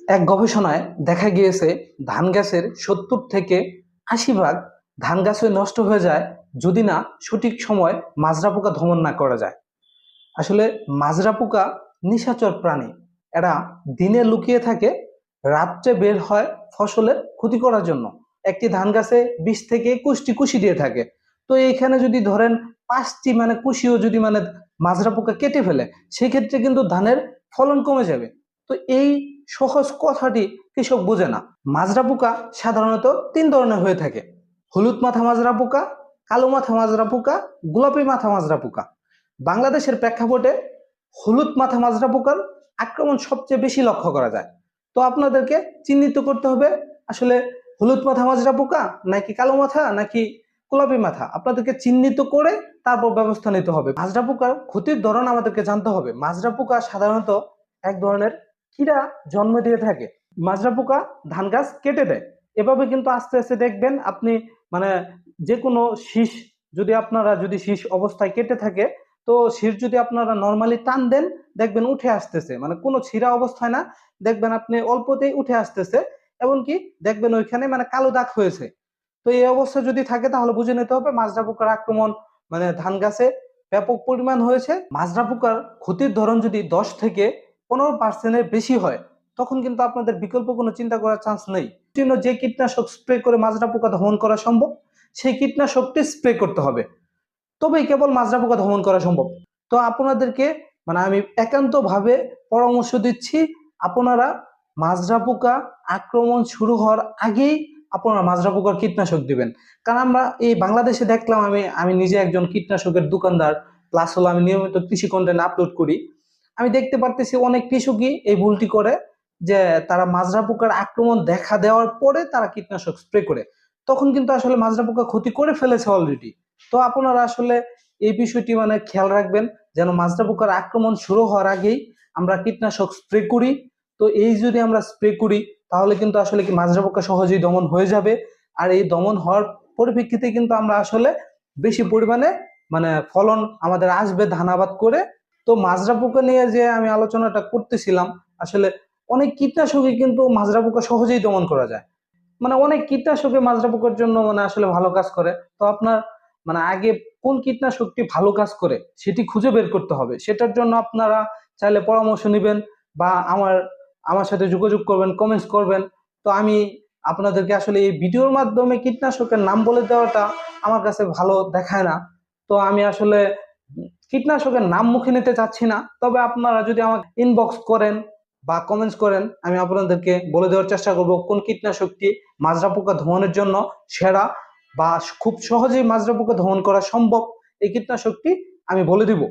এক গবেষণায় দেখা গিয়েছে ধান গাছের 70 থেকে 80 ভাগ ধান গাছ নষ্ট হয়ে যায় যদি না সঠিক সময় মাজরা পোকা দমন না করা যায়। আসলে মাজরা পোকা নিশাচর প্রাণী। এরা দিনে লুকিয়ে থাকে, রাত্রে বের হয় ফসলের ক্ষতি করার জন্য। একটি ধান গাছে 20 থেকে 21টি কুশি দিয়ে থাকে। তো এইখানে যদি ধরেন 5টি কুশিও যদি মাজরা পোকা কেটে ফেলে, সেক্ষেত্রে কিন্তু ধানের ফলন কমে যাবে। তো এই সহজ কথাটি কৃষক বোঝে না। মাজরা পোকা সাধারণত 3 ধরনের হয়ে থাকে: হলুদ মাথা মাজরা পোকা, কালো মাথা মাজরা পোকা, গোলাপি মাথা মাজরা পোকা। বাংলাদেশের প্রেক্ষাপটে হলুদ মাথা মাজরা পোকার আক্রমণ সবচেয়ে বেশি লক্ষ্য করা যায়। তো আপনাদেরকে চিহ্নিত করতে হবে আসলে হলুদ মাথা মাজরা পোকা নাকি কালো মাথা নাকি গোলাপি মাথা। আপনাদেরকে চিহ্নিত করে তারপর ব্যবস্থা নিতে হবে। মাজরা পোকার ক্ষতির ধরন আমাদেরকে জানতে হবে। মাজরা পোকা সাধারণত এক ধরনের কীড়া জন্ম দিয়ে থাকে। মাজরা পোকা ধান গাছ কেটে দেয়। এভাবে কিন্তু আস্তে আস্তে দেখবেন আপনি মানে যে কোনো শীষ যদি শীষ অবস্থায় কেটে থাকে, তো শীষ যদি আপনারা নর্মালি টান দেন দেখবেন উঠে আসতেছে, কোনো ছিঁড়া অবস্থায় না, দেখবেন আপনি অল্পতেই উঠে আসতেছে। এমনকি দেখবেন ওইখানে কালো দাগ হয়েছে। তো এই অবস্থা যদি থাকে তাহলে বুঝে নিতে হবে মাজরা পোকার আক্রমণ ধান গাছে ব্যাপক পরিমাণ হয়েছে। মাজরা পোকার ক্ষতির ধরন যদি 10 থেকে 15% বেশি হয়, তখন কিন্তু আপনাদের বিকল্প কোনো চিন্তা করার চান্স নেই। যে কীটনাশক স্প্রে করে মাজরা পোকা দমন করা সম্ভব, সেই কীটনাশকটি স্প্রে করতে হবে, তবেই কেবল মাজরা পোকা দমন করা সম্ভব। তো আপনাদেরকে আমি একান্ত ভাবে পরামর্শ দিচ্ছি, আপনারা মাজরা পোকা আক্রমণ শুরু হওয়ার আগেই আপনারা মাজরা পোকার কীটনাশক দিবেন। কারণ আমরা এই বাংলাদেশে দেখলাম, আমি নিজে একজন কীটনাশকের দোকানদার, প্লাস হলো আমি নিয়মিত কৃষি কন্টেন্ট আপলোড করি। আমি দেখতে পারতেছি অনেক কৃষকই এই ভুলটি করে যে তারা মাজরা পোকার আক্রমণ দেখা দেওয়ার পরে তারা কীটনাশক স্প্রে করে। তখন কিন্তু আসলে মাজরা পোকা ক্ষতি করে ফেলেছে অলরেডি। তো আপনারা আসলে এই বিষয়টি খেয়াল রাখবেন যেন মাজরা পোকার আক্রমণ শুরু হওয়ার আগেই আমরা কীটনাশক স্প্রে করি। তো এই যদি আমরা স্প্রে করি তাহলে কিন্তু আসলে কি মাজরা পোকা সহজেই দমন হয়ে যাবে। আর এই দমন হওয়ার পরিপ্রেক্ষিতে কিন্তু আমরা আসলে বেশি পরিমাণে ফলন আমাদের আসবে ধান আবাদ করে। তো মাজরা পোকা নিয়ে যে আমি আলোচনাটা করতেছিলাম, আসলে অনেক কীটনাশকে কিন্তু মাজরা পোকা সহজেই দমন করা যায়। অনেক কীটনাশকে মাজরা পোকার জন্য আসলে ভালো কাজ করে। তো আপনার আগে কোন কীটনাশকটি ভালো কাজ করে সেটি খুঁজে বের করতে হবে। সেটার জন্য আপনারা চাইলে পরামর্শ নেবেন বা আমার সাথে যোগাযোগ করবেন, কমেন্টস করবেন। তো আমি আপনাদেরকে আসলে এই ভিডিওর মাধ্যমে কীটনাশকের নাম বলে দেওয়াটা আমার কাছে ভালো দেখায় না। তো আমি আসলে কীটনাশকের নাম মুখে নিতে চাচ্ছি না। তবে আপনারা যদি আমাকে ইনবক্স করেন বা কমেন্টস করেন, আমি আপনাদেরকে বলে দেওয়ার চেষ্টা করব কোন কীটনাশকটি মাজরা পোকা দমনের জন্য সেরা বা খুব সহজেই মাজরা পোকা দমন করা সম্ভব, এই কীটনাশকটি আমি বলে দিব।